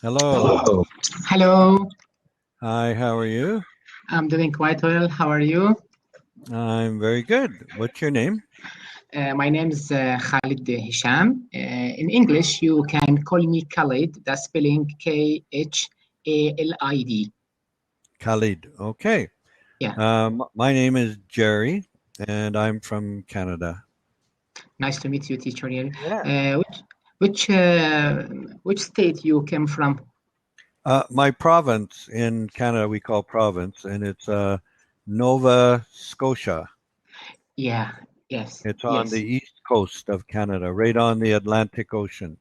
Hello. Hello, Hi, how are you? I'm doing quite well. How are you? I'm very good. What's your name? My name is Khalid Hisham. In English, you can call me Khalid. That's spelling Khalid. Khalid. Okay. Yeah, My name is Jerry, and I'm from Canada. nice to meet you, teacher. Yeah. Which state you came from? My province in Canada we call province, and it's Nova Scotia. Yeah, yes, It's on the yes. east coast of Canada, right on the Atlantic Ocean,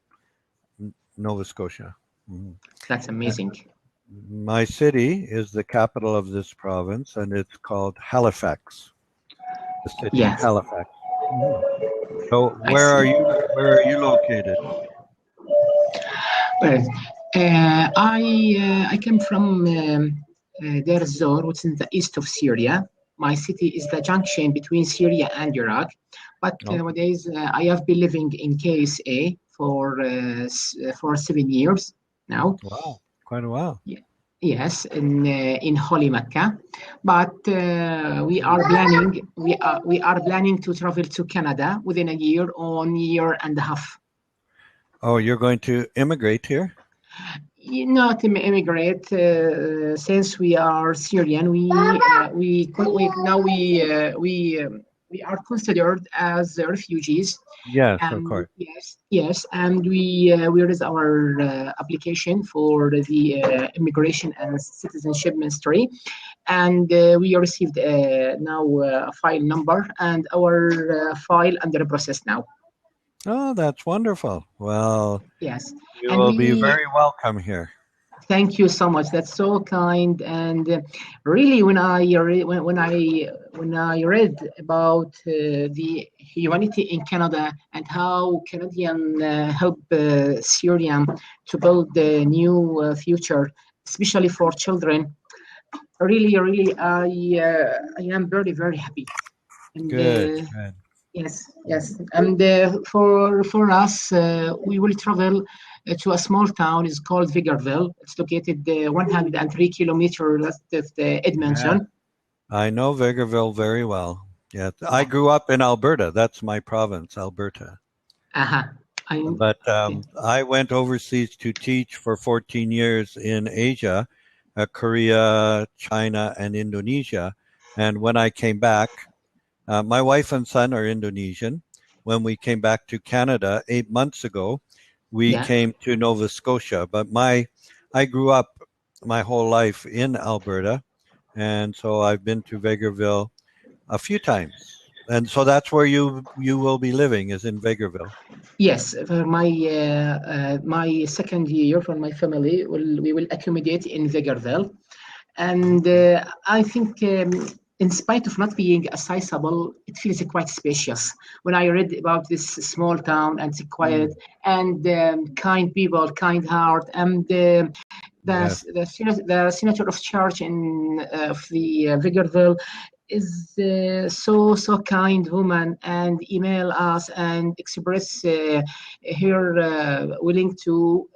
Nova Scotia. Mhm. That's Uh, amazing. My city is the capital of this province, and it's called Halifax. The city, Yes, Halifax. Mhm. So I see. where are you located? Well, I came from Deir ez-Zor, which is in the east of Syria. My city is the junction between Syria and Iraq. But Okay. nowadays, I have been living in KSA for 7 years now. Wow. Quite a while. Ye- Yes, in Holy Mecca. But we are planning to travel to Canada within a year or year and a half. Oh, you're going to immigrate here? Not immigrate since we are Syrian. We are considered as refugees, Yes, of and course. yes, and we raised our application for the Immigration and Citizenship Ministry, and we received now a file number and our file under process now. Oh, that's wonderful. Well, Yes, you and will be we very welcome here. Thank you so much. That's so kind. And really, when I read about the humanity in Canada and how Canadian help Syria to build a new future, especially for children, really, I am very happy. And Good, good. yes. And for us, we will travel to a small town. It's called Vigorville. It's located 103 kilometers west of Yeah. Edmonton. I know Vegreville very well. Yeah. I Yeah. grew up in Alberta. That's my province, Alberta. Uh-huh. I But I went overseas to teach for 14 years in Asia, Korea, China, and Indonesia. And when I came back, my wife and son are Indonesian. When we came back to Canada 8 months ago, we yeah. came to Nova Scotia. But I grew up my whole life in Alberta, and so I've been to Vegreville a few times. And so that's where you will be living is in Vegreville. Yes, for my second year for my family, we will accommodate in Vegreville. And I think, in spite of not being a sizable, it feels quite spacious. When I read about this small town and it's quiet Mm, and kind people, kind heart, and yes. the senator of church in of the Victorville is so kind woman and email us and express her willing to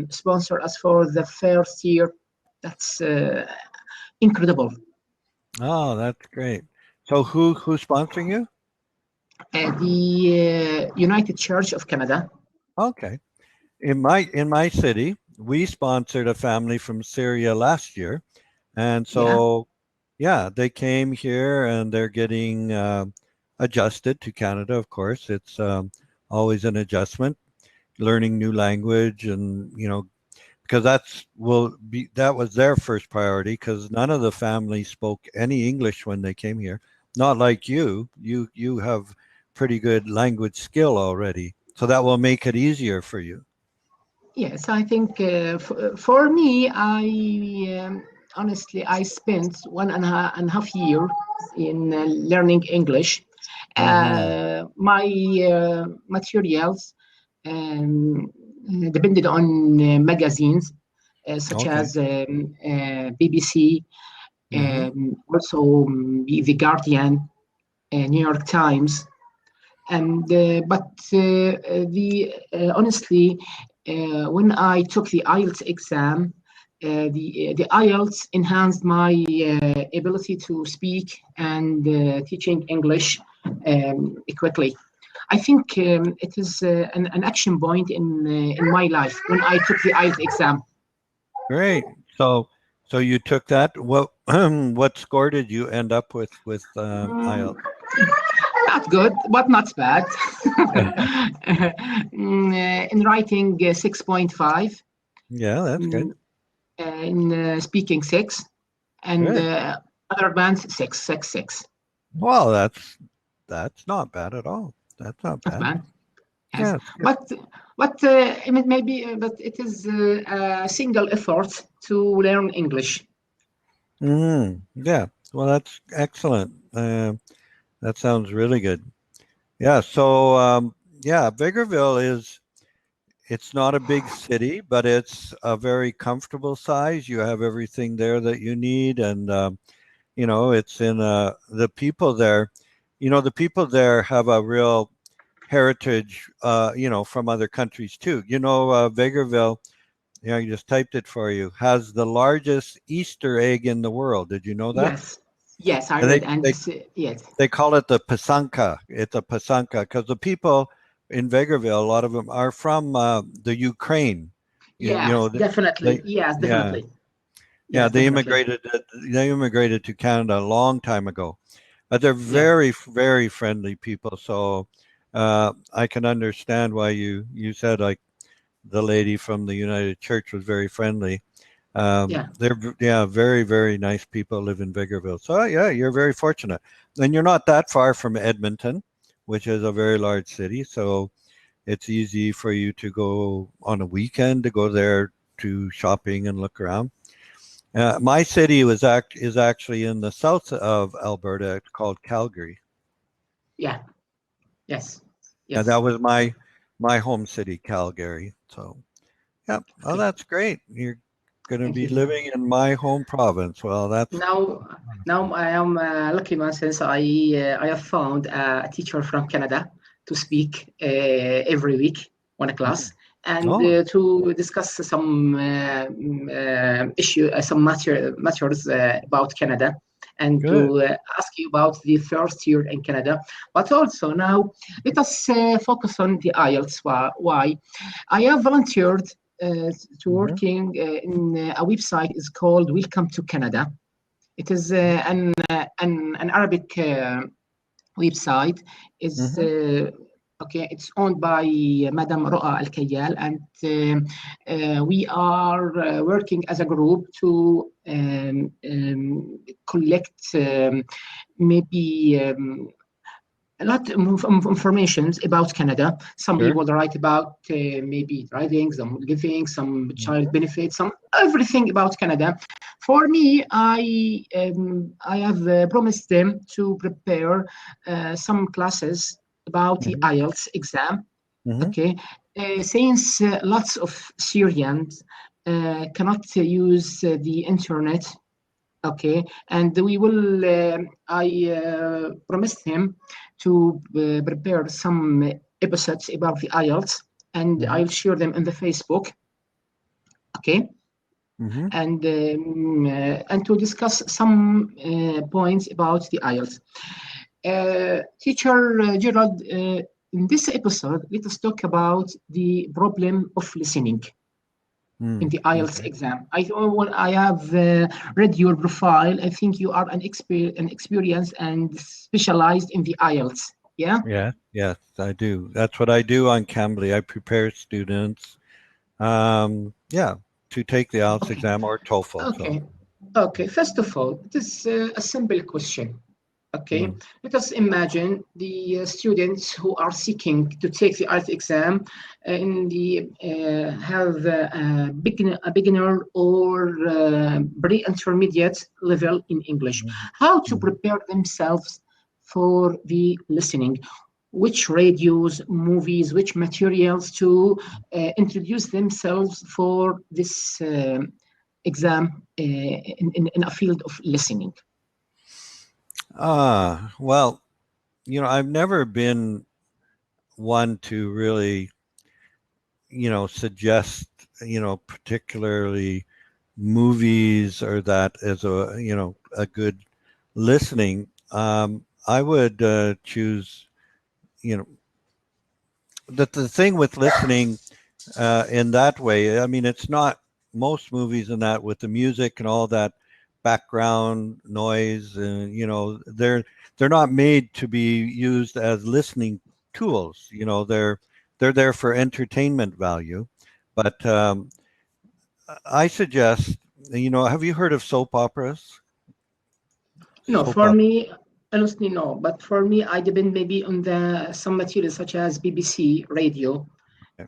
sponsor us for the first year. That's incredible. Oh, that's great. So who's sponsoring you? The United Church of Canada. Okay. In my city, we sponsored a family from Syria last year, and Yeah, so yeah, they came here and they're getting adjusted to Canada. Of course, it's always an adjustment, learning new language, and because that was their first priority because none of the family spoke any English when they came here. Not like you. You have pretty good language skill already, so that will make it easier for you. yes, I think for me, honestly, I spent 1.5 year in learning English. Hmm. My materials um, depended on magazines such Okay. as BBC, Hmm. also The Guardian, New York Times, and but the honestly. when I took the IELTS exam, the IELTS enhanced my ability to speak and teaching English quickly. I think it is an action point in my life when I took the IELTS exam. Great. So you took that. What score did you end up with IELTS? Not good, but not bad. In writing, 6.5. Yeah, that's good. In speaking, 6. And Good. other bands, 6. Well, that's not bad at all. That's not Not bad. bad. Yes, Yeah, it's good. but I mean, maybe, but it is a single effort to learn English. Yeah. Well, that's excellent. That sounds really good. Yeah. So, yeah, Vickerville it's not a big city, but it's a very comfortable size. You have everything there that you need, and it's in the people there. The people there have a real heritage, from other countries too. Vickerville. Yeah, I just typed it for you. Has the largest Easter egg in the world. Did you know that? Yes, I And read, and yes, they call it the Pasanka. It's a Pasanka because the people in Vegreville, a lot of them are from the Ukraine. yes, definitely, They yes, yeah definitely, yeah yes, definitely, they immigrated to Canada a long time ago, but they're yeah, very very friendly people. So I can understand why you said like the lady from the United Church was very friendly. yeah, They're yeah, very very nice people live in Vickerville. So yeah, you're very fortunate, and you're not that far from Edmonton, which is a very large city. So it's easy for you to go on a weekend to go there to shopping and look around. My city is actually in the south of Alberta. It's called Calgary. yeah, yes, And that yes. was my home city, Calgary. So yeah, oh, Okay, that's great. You're going to thank be you very much. living in my home province. Well, that's Now, now I am lucky man since I have found a teacher from Canada to speak every week, one class, and oh, to discuss some some matters about Canada, and good. to ask you about the first year in Canada. But also now, let us focus on the IELTS. Why? I have volunteered to Hmm. working in a website is called Welcome to Canada. It is an Arabic website. Is Hmm. okay. It's owned by Madam Roa Al Kayal, and we are working as a group to collect maybe. A lot of information about Canada. Some Sure. people write about maybe driving, some living, some child Hmm. benefits, some everything about Canada. For me, I have promised them to prepare some classes about the Hmm. IELTS exam. Hmm. Okay, since lots of Syrians cannot use the internet. Okay, and we will. I promised him to prepare some episodes about the IELTS, and Hmm. I'll share them in the Facebook. Okay, Hmm. and to discuss some points about the IELTS. Teacher Gerald, in this episode, let us talk about the problem of listening in the IELTS Okay. exam. I have read your profile. I think you are an experienced and specialized in the IELTS. Yeah. Yeah. Yes, I do. That's what I do on Cambly. I prepare students. Yeah, to take the IELTS Okay. exam or TOEFL. So. Okay. Okay. First of all, it is a simple question. Okay, Mm. let us imagine the students who are seeking to take the IELTS exam in the have a beginner or pre-intermediate level in English. Mhm. How to Mhm. prepare themselves for the listening? Which radios, movies, which materials to introduce themselves for this exam in a field of listening? Well, I've never been one to really, suggest, particularly movies or that as a good listening. I would choose, you know, the thing with listening in that way. I mean, it's not most movies in that with the music and all that background noise, and they're not made to be used as listening tools. They're there for entertainment value. But I suggest, have you heard of soap operas? No, Soap for opera. me, honestly, no. But for me, I depend maybe on the some materials such as BBC radio,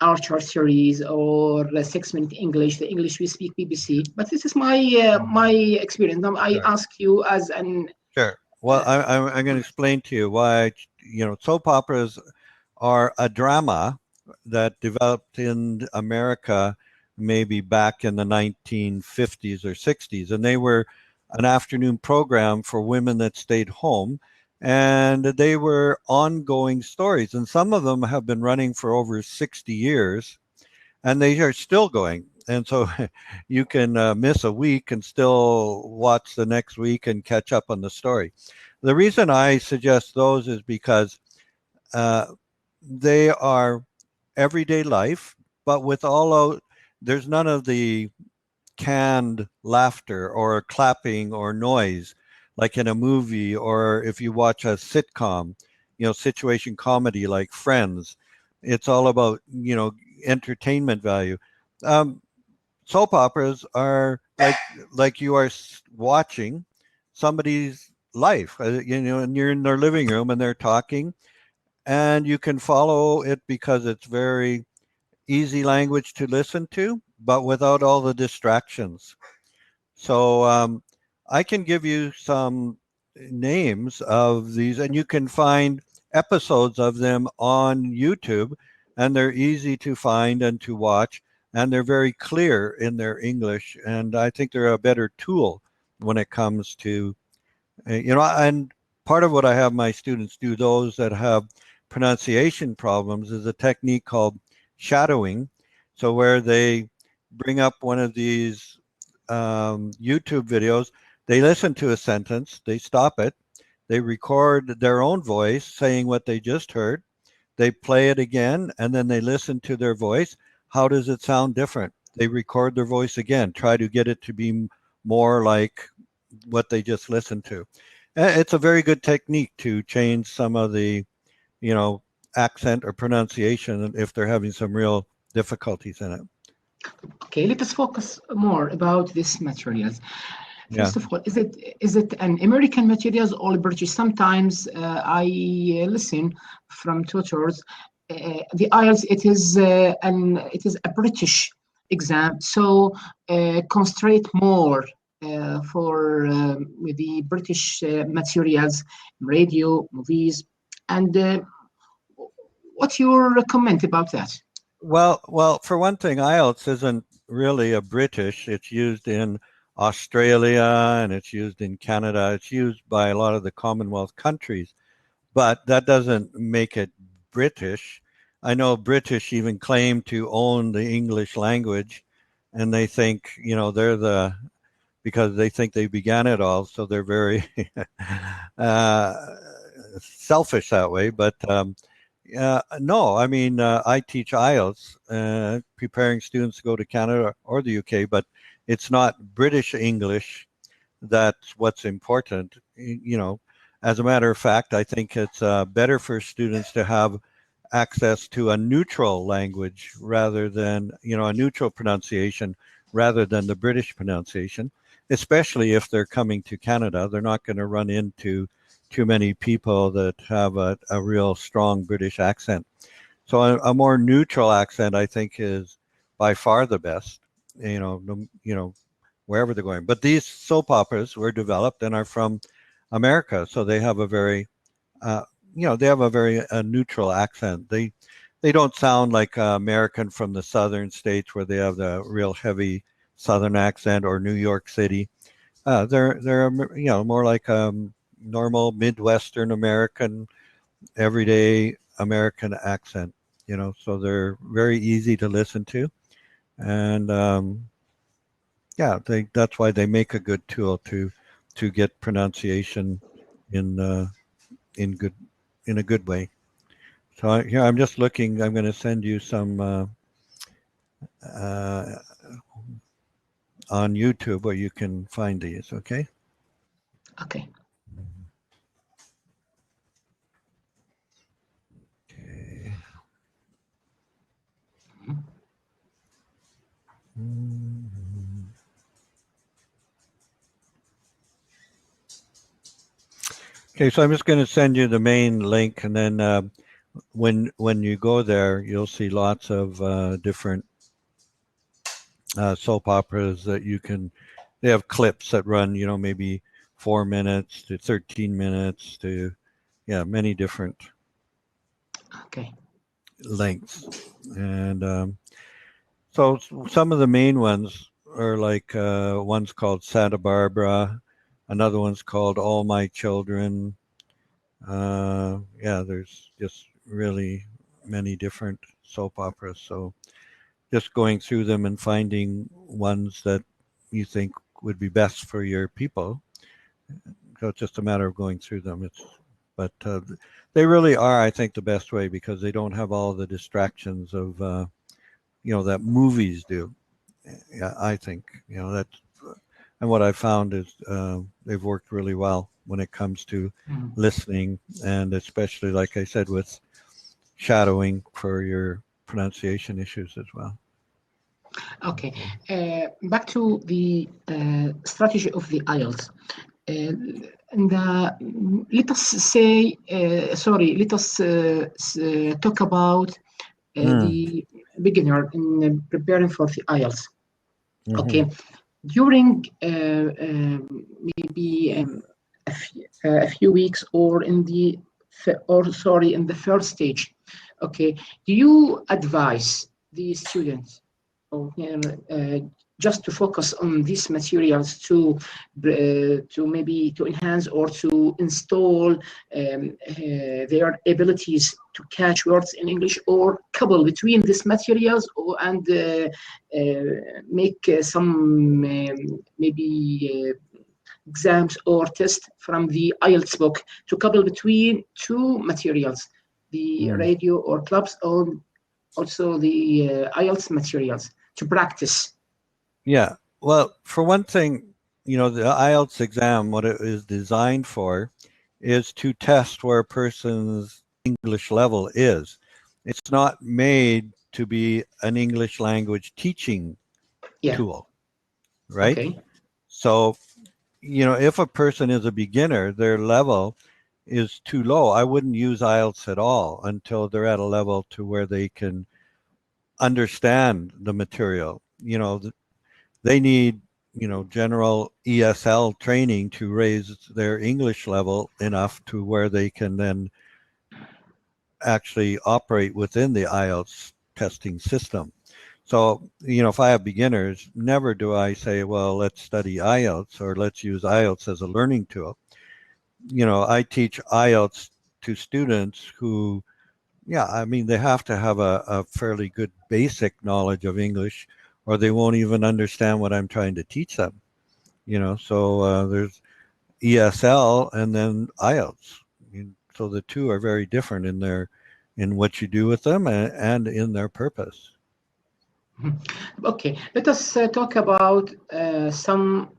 Archer series, or 6 Minute English, the English we speak BBC. But this is my experience. Now I Sure. ask you as an Sure. Well, uh, I'm going to explain to you why, soap operas are a drama that developed in America maybe back in the 1950s or 60s. And they were an afternoon program for women that stayed home. And they were ongoing stories. And some of them have been running for over 60 years, and they are still going. And so you can miss a week and still watch the next week and catch up on the story. The reason I suggest those is because uh, they are everyday life, but with all of, there's none of the canned laughter or clapping or noise like in a movie, or if you watch a sitcom, situation comedy like Friends. It's all about, entertainment value. Um, Soap operas are like you are watching somebody's life, and you're in their living room and they're talking, and you can follow it because it's very easy language to listen to, but without all the distractions. So I can give you some names of these, and you can find episodes of them on YouTube, and they're easy to find and to watch, and they're very clear in their English. And I think they're a better tool when it comes to, and part of what I have my students do, those that have pronunciation problems, is a technique called shadowing. So where they bring up one of these YouTube videos, they listen to a sentence, they stop it, they record their own voice saying what they just heard, they play it again, and then they listen to their voice. How does it sound different? They record their voice again, try to get it to be more like what they just listened to. It's a very good technique to change some of the, you know, accent or pronunciation if they're having some real difficulties in it. okay. Let us focus more about these materials. Yeah. First of all, is it an American materials or British? Sometimes I listen from tutors. The IELTS it is a British exam, so concentrate more for with the British materials, radio, movies, and what's your comment about that? Well, for one thing, IELTS isn't really a British. It's used in Australia and it's used in Canada. It's used by a lot of the Commonwealth countries, but that doesn't make it British. I know British even claim to own the English language, and they think, they're because they think they began it all, so they're very uh, selfish that way. But no, I mean, I teach IELTS, preparing students to go to Canada or the UK, but it's not British English that's what's important. As a matter of fact, I think it's better for students to have access to a neutral language rather than, a neutral pronunciation rather than the British pronunciation, especially if they're coming to Canada. They're not going to run into too many people that have a real strong British accent. So a more neutral accent, I think, is by far the best. Wherever they're going. But these soap operas were developed and are from America, so they have a very, uh, they have a very neutral accent. They don't sound like American from the southern states where they have the real heavy southern accent, or New York City. They're more like normal Midwestern American, everyday American accent. So they're very easy to listen to. And yeah, that's why they make a good tool to get pronunciation in in good in a good way. So here I'm just looking. I'm going to send you some uh, on YouTube where you can find these. Okay. Okay. Okay. Mhm. Okay, so I'm just going to send you the main link, and then when you go there, you'll see lots of different soap operas that you can. They have clips that run, maybe 4 minutes to 13 minutes to, yeah, many different Okay. lengths. And so some of the main ones are like one's called Santa Barbara, another one's called All My Children. Yeah, there's just really many different soap operas. So just going through them and finding ones that you think would be best for your people. So it's just a matter of going through them. But they really are, I think, the best way because they don't have all the distractions of that movies do. Yeah, I think that's and what I found is they've worked really well when it comes to Mm. listening, and especially, like I said, with shadowing for your pronunciation issues as well. Okay. Back to the strategy of the IELTS. And let us say, sorry, let us talk about Mm. the beginner in preparing for the IELTS. Hmm. Okay. During maybe a few weeks or in the first stage. Okay. Do you advise the students or just to focus on these materials to maybe to enhance or to install their abilities to catch words in English, or couple between these materials and make some maybe exams or tests from the IELTS book to couple between two materials, the Mm. radio or clubs, or also the IELTS materials to practice. Yeah. Well, for one thing, the IELTS exam, what it is designed for is to test where a person's English level is. It's not made to be an English language teaching Yeah. tool, right? Okay. So, if a person is a beginner, their level is too low. I wouldn't use IELTS at all until they're at a level to where they can understand the material. They need, general ESL training to raise their English level enough to where they can then actually operate within the IELTS testing system. So, if I have beginners, never do I say, well, let's study IELTS or let's use IELTS as a learning tool. I teach IELTS to students who, yeah, I mean, they have to have a fairly good basic knowledge of English or they won't even understand what I'm trying to teach them. So there's ESL and then IELTS. So the two are very different in what you do with them and in their purpose. Okay, let us talk about some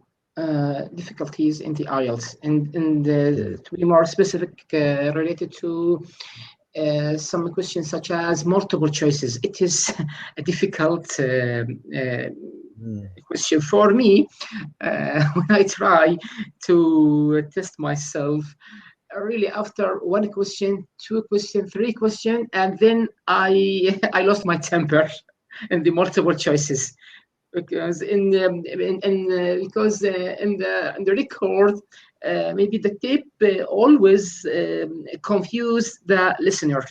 difficulties in the IELTS, and Mm. to be more specific, related to some questions such as multiple choices. It is a difficult Mm. question for me when I try to test myself. Really, after one question, two question, three question, and then I I lost my temper in the multiple choices because because in the record maybe the tape always confuse the listener.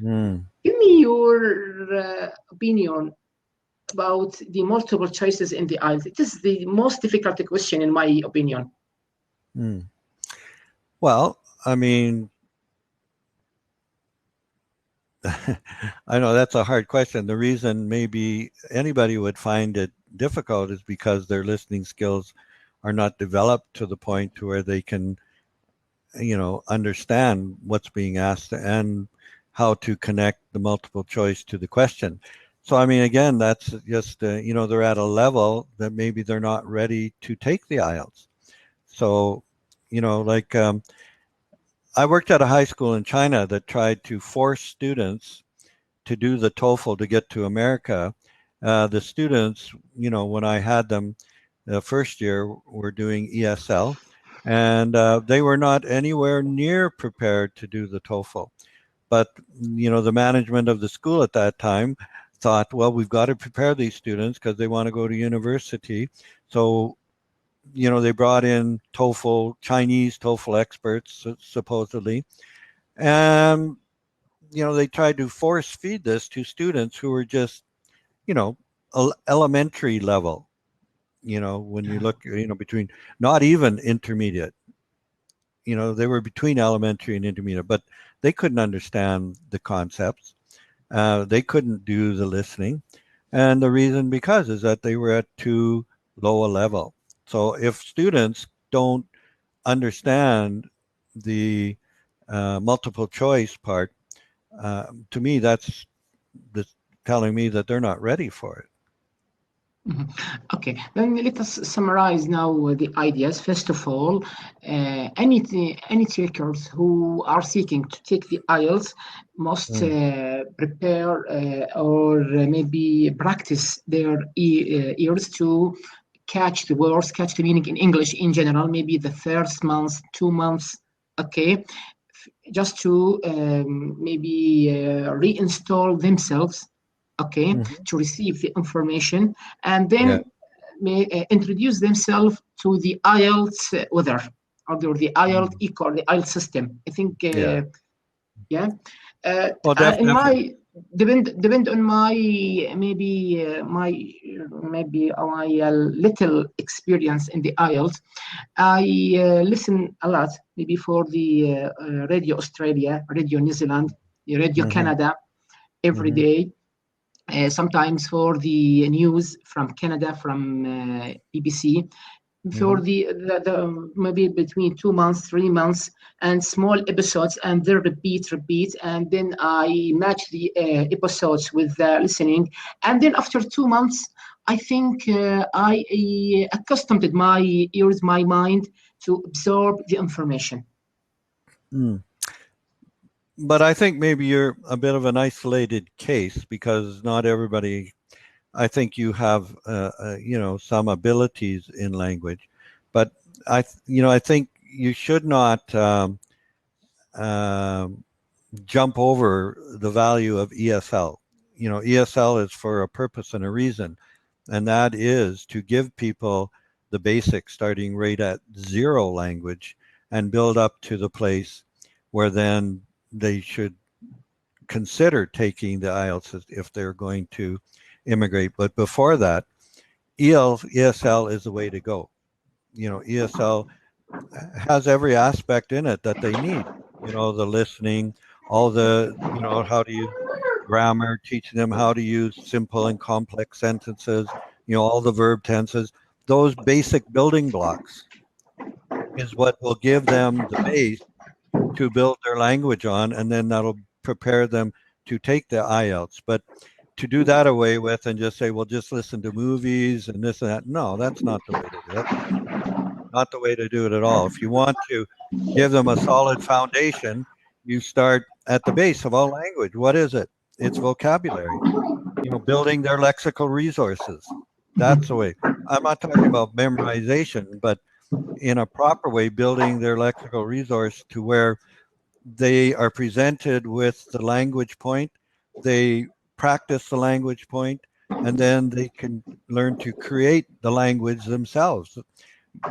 Mm. Give me your opinion about the multiple choices in the IELTS. It is the most difficult question in my opinion. Mm. Well, I mean, I know that's a hard question. The reason maybe anybody would find it difficult is because their listening skills are not developed to the point to where they can, understand what's being asked and how to connect the multiple choice to the question. So, I mean, again, that's just, they're at a level that maybe they're not ready to take the IELTS. So, like I worked at a high school in China that tried to force students to do the TOEFL to get to America. The students, when I had them the first year, were doing ESL, and they were not anywhere near prepared to do the TOEFL. But the management of the school at that time thought, well, we've got to prepare these students because they want to go to university. So they brought in Chinese TOEFL experts, supposedly, and they tried to force feed this to students who were just, you know, elementary level. When you look, between not even intermediate. They were between elementary and intermediate, but they couldn't understand the concepts. They couldn't do the listening, and the reason because is that they were at too low a level. So if students don't understand the multiple choice part, to me, that's telling me that they're not ready for it. Mhm. Okay, then let us summarize now the ideas. First of all, any takers who are seeking to take the IELTS must Mm, prepare or maybe practice their ears to catch the words, catch the meaning in English in general, maybe the first month, 2 months, okay, just to maybe reinstall themselves, okay, mhm. to receive the information, and Yeah. then may introduce themselves to the IELTS weather or the IELTS Mm, eco or the IELTS system. I think, yeah. yeah. Well, In definitely. my depend on my my little experience in the IELTS. I listen a lot, maybe for the Radio Australia, Radio New Zealand, the Radio Hmm. Canada every Hmm. day. Sometimes for the news from Canada, from BBC, Hmm. for the maybe between 2 months, 3 months, and small episodes, and then repeat, and then I match the episodes with the listening, and then after 2 months, I think I accustomed my ears, my mind to absorb the information. Mm. But I think maybe you're a bit of an isolated case because not everybody. I think you have, some abilities in language, but I think you should not um, jump over the value of ESL. ESL is for a purpose and a reason, and that is to give people the basics starting right at zero language and build up to the place where then they should consider taking the IELTS if they're going to immigrate. But before that, ESL is the way to go. ESL has every aspect in it that they need. The listening, all the, how to use grammar, teaching them how to use simple and complex sentences, all the verb tenses. Those basic building blocks is what will give them the base to build their language on, and then that'll prepare them to take the IELTS. But to do that away with and just say, well, just listen to movies and this and that, no, that's not the way to do it. Not the way to do it at all. If you want to give them a solid foundation, you start at the base of all language. What is it? It's vocabulary. Building their lexical resources. That's the way. I'm not talking about memorization, but in a proper way, building their lexical resource to where they are presented with the language point, they practice the language point, and then they can learn to create the language themselves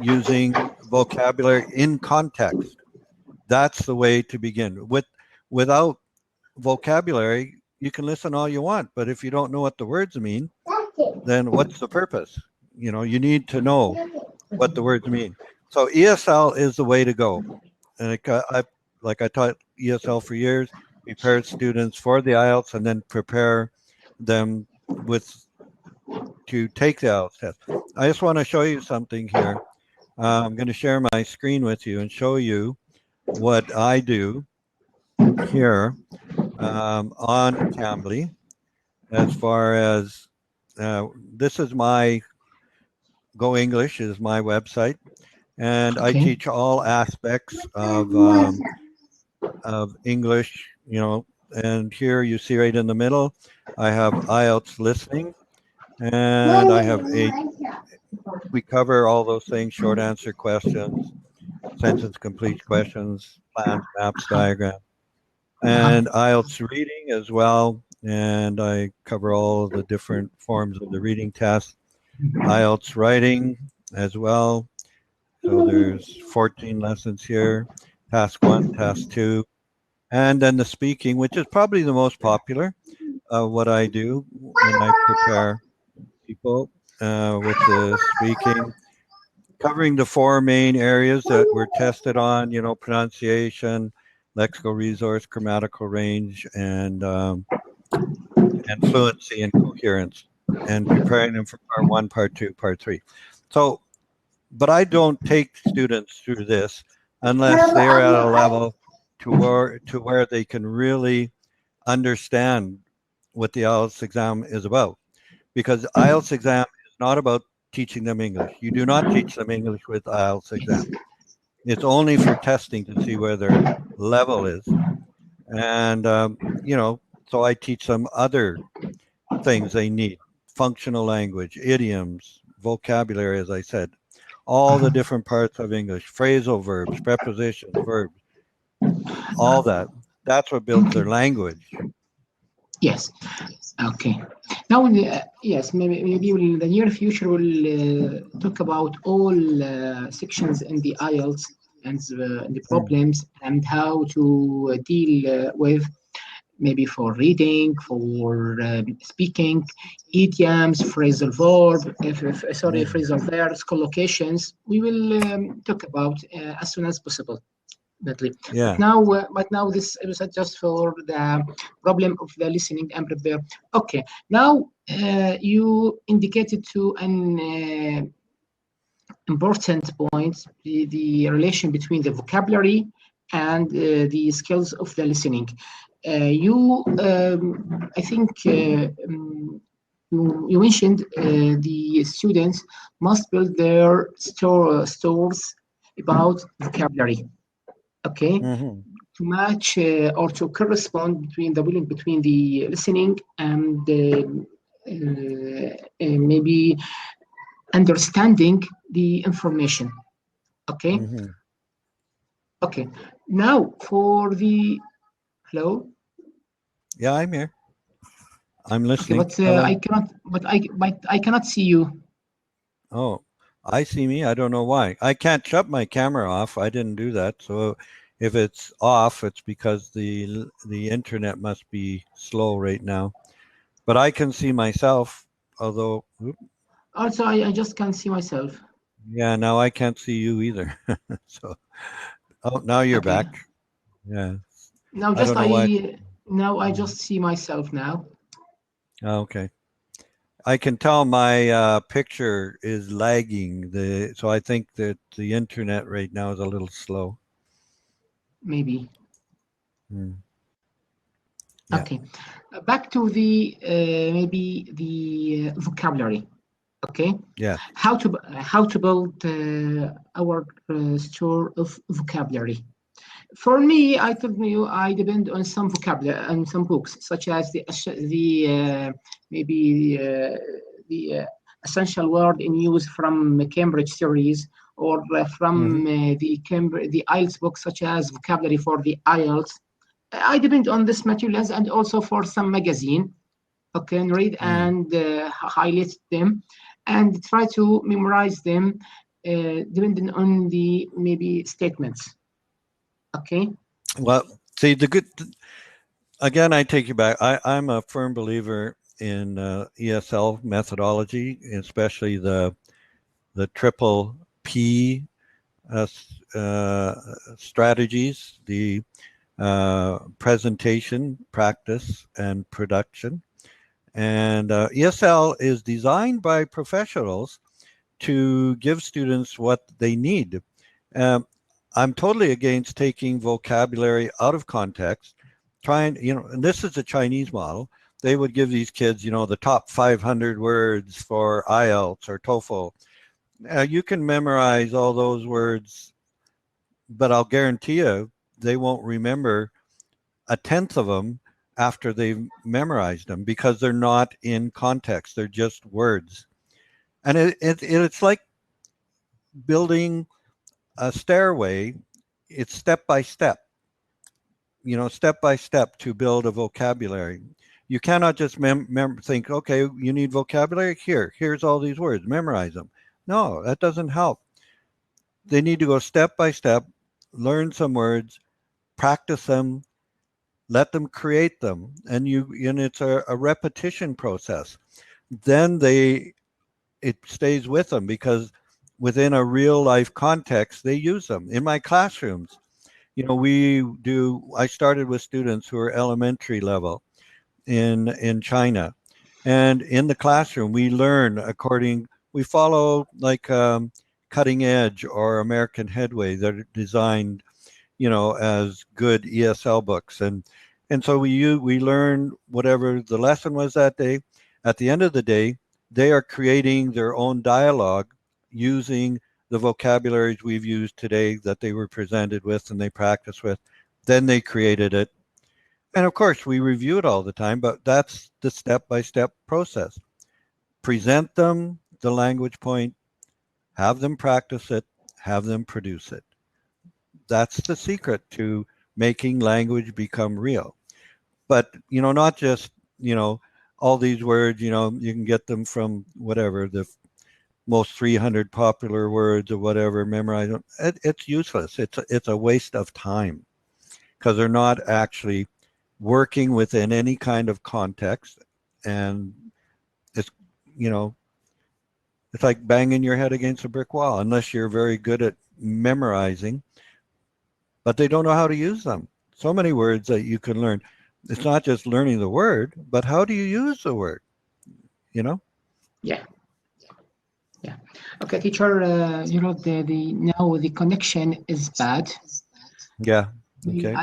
using vocabulary in context. That's the way to begin. Without vocabulary, you can listen all you want, but if you don't know what the words mean, then what's the purpose? You need to know what the words mean. So ESL is the way to go. And I taught ESL for years. prepare students for the IELTS and then prepare them to take the IELTS test. I just want to show you something here. I'm going to share my screen with you and show you what I do here on Cambly. As far as this is my Go English is my website, and I Okay. teach all aspects of English. And here you see right in the middle, I have IELTS listening, and I have we cover all those things: short answer questions, sentence complete questions, plans, maps, diagrams, Uh-huh. and IELTS reading as well. And I cover all the different forms of the reading test. IELTS writing as well. So there's 14 lessons here, task 1, task 2, and then the speaking, which is probably the most popular, what I do when I prepare people with the speaking, covering the 4 main areas that were tested on, pronunciation, lexical resource, grammatical range, and fluency and coherence, and preparing them for part 1, part 2, part 3. So, but I don't take students through this unless they are at a level to where they can really understand what the IELTS exam is about. Because IELTS exam is not about teaching them English. You do not teach them English with IELTS exam. It's only for testing to see where their level is. And, so I teach them other things they need: functional language, idioms, vocabulary, as I said, all the Uh-huh. different parts of English, phrasal verbs, prepositions, verbs, all that. That's what builds their Okay. language. Yes. Okay. Now, yes, maybe in the near future we'll talk about all sections in the IELTS and the Mm. problems and how to deal with maybe for reading, for speaking, idioms, phrasal verb, Mm. phrasal verbs, collocations. We will talk about as soon as possible. Definitely. Yeah. But now this episode just for the problem of the listening and prepare. Okay. Now you indicated to an important point the relation between the vocabulary and the skills of the listening. I think you mentioned the students must build their stores about vocabulary. Okay, Hmm. to match or to correspond between the link between the listening and maybe understanding the information. Okay. Hmm. Okay. Now for the hello. Yeah, I'm here. I'm Okay, listening. but Hello. I cannot. But I cannot see you. Oh, I see me. I don't know why. I can't shut my camera off. I didn't do that. So if it's off, it's because the internet must be slow right now. But I can see myself, although, Also, I just can't see myself. yeah, now I can't see you either. So, oh, now you're Okay. back. Yeah. Now I just don't know why. I just see myself now. Oh, okay. I can tell my picture is lagging. So I think that the internet right now is a little slow. Maybe. Mm. Yeah. Okay. Back to the maybe the vocabulary. Okay, Yeah. how to build our store of vocabulary. For me, I told you I depend on some vocabulary and some books, such as maybe the essential word in use from Cambridge series, or Hmm. from the IELTS book, such as vocabulary for the IELTS. I depend on this materials and also for some magazine. Okay, and read Mm. and highlight them and try to memorize them depending on the maybe statements. Okay. Well, see, again, I take you back. I'm a firm believer in ESL methodology, especially the triple P uh, strategies, the presentation, practice, and production. And ESL is designed by professionals to give students what they need. Um, I'm totally against taking vocabulary out of context, trying, and this is a Chinese model. They would give these kids, the top 500 words for Ielts or TOEFL. You can memorize all those words, but I'll guarantee you they won't remember a tenth of them after they've memorized them because they're not in context. They're just words. And it's like building a stairway. It's step by step, step by step to build a vocabulary. You cannot just think, okay, you need vocabulary. Here's all these words, memorize them. No, that doesn't help. They need to go step by step, learn some words, practice them, let them create them, and it's a repetition process. Then it stays with them because within a real life context, they use them. In my classrooms, I started with students who are elementary level in China. And in the classroom, we follow like Cutting Edge or American Headway that are designed, as good ESL books. And so we learn whatever the lesson was that day. At the end of the day, they are creating their own dialogue using the vocabularies we've used today that they were presented with and they practice with. Then they created it. And of course, we review it all the time, but that's the step-by-step process. Present them the language point, have them practice it, have them produce it. That's the secret to making language become real. But, not just, all these words, you can get them from whatever, the most 300 popular words or whatever, memorize them. It's useless. It's a waste of time because they're not actually working within any kind of context. And it's, you know, it's like banging your head against a brick wall unless you're very good at memorizing, but they don't know how to use them. So many words that you can learn. It's not just learning the word, but how do you use the word, you know? Yeah. Yeah. Okay, teacher. The now the connection is bad. Yeah. May Okay.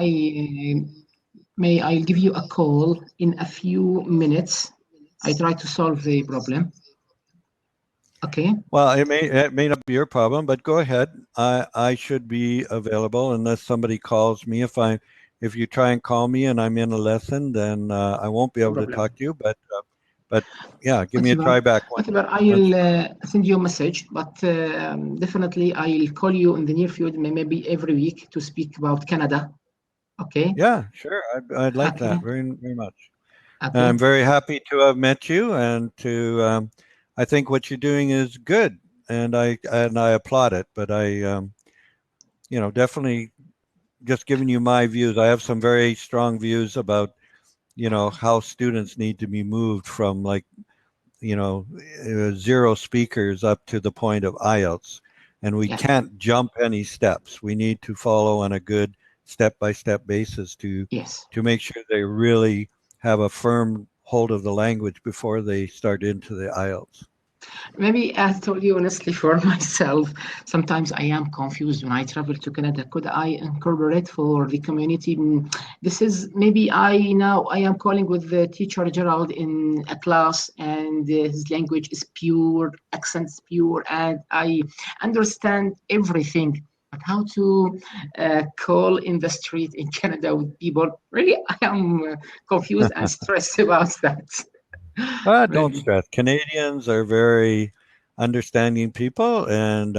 I'll give you a call in a few minutes. I try to solve the problem. Okay. Well, it may not be your problem, but go ahead. I should be available unless somebody calls me. If you try and call me and I'm in a lesson, then I won't be No able to problem. talk to you. But yeah, give me a Whatever. try back Whatever. once. I'll send you a message, but definitely I'll call you in the near future, maybe every week, to speak about Canada. Okay. Yeah, sure. I'd like Okay. that very very much. And Okay. I'm very happy to have met you, and I think what you're doing is good, and I applaud it. But definitely just giving you my views. I have some very strong views about how students need to be moved from like zero speakers up to the point of IELTS, and we Yeah. can't jump any steps. We need to follow on a good step-by-step basis to Yes. make sure they really have a firm hold of the language before they start into the IELTS. Maybe I told you honestly for myself, sometimes I am confused when I travel to Canada. Could I incorporate for the community? This is maybe I am calling with the teacher Gerald in a class, and his language is pure, accents pure, and I understand everything. But how to call in the street in Canada with people? Really, I am confused and stressed about that. Don't Really. stress. Canadians are very understanding people, and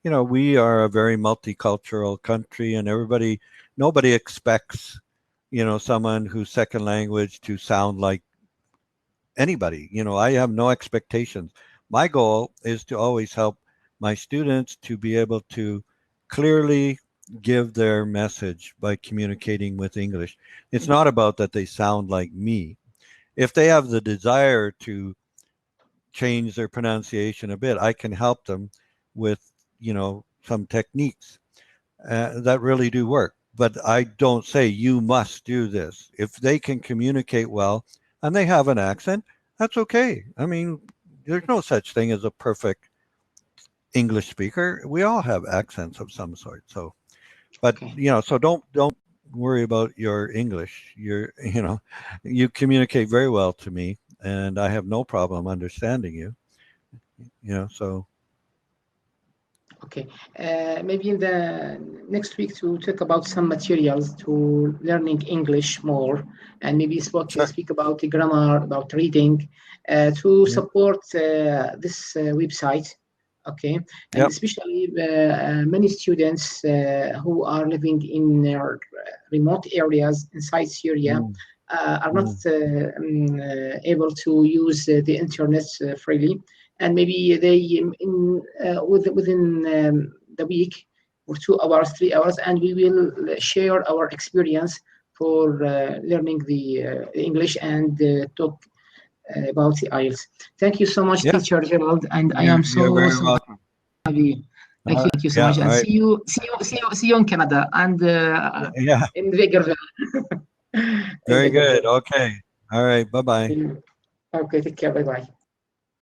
we are a very multicultural country, and nobody expects someone whose second language to sound like anybody. I have no expectations. My goal is to always help my students to be able to clearly give their message by communicating with English. It's not about that they sound like me. If they have the desire to change their pronunciation a bit, I can help them with, some techniques that really do work. but I don't say you must do this. If they can communicate well and they have an accent, that's okay. I mean, there's no such thing as a perfect English speaker. We all have accents of some sort. So, but Okay. so don't worry about your English. You communicate very well to me, and I have no problem understanding you. So Okay, maybe in the next week to talk about some materials to learning English more, and maybe sure. speak about the grammar, about reading, to Yeah. support this website. Okay, and Yep. especially many students who are living in remote areas inside Syria Mm, are not mm. able to use the internet freely, and maybe they within the week or 2 hours, 3 hours, and we will share our experience for learning the English and talk about the Ielts. Thank you so much, Yeah. Teacher Gerald, and I am You're very so welcome. happy. All right. Thank you so Yeah. much, All and right. see you in Canada and Yeah. in Vegas. In Very good. Vegas. Okay. All right. Bye bye. Okay, take care. Bye bye.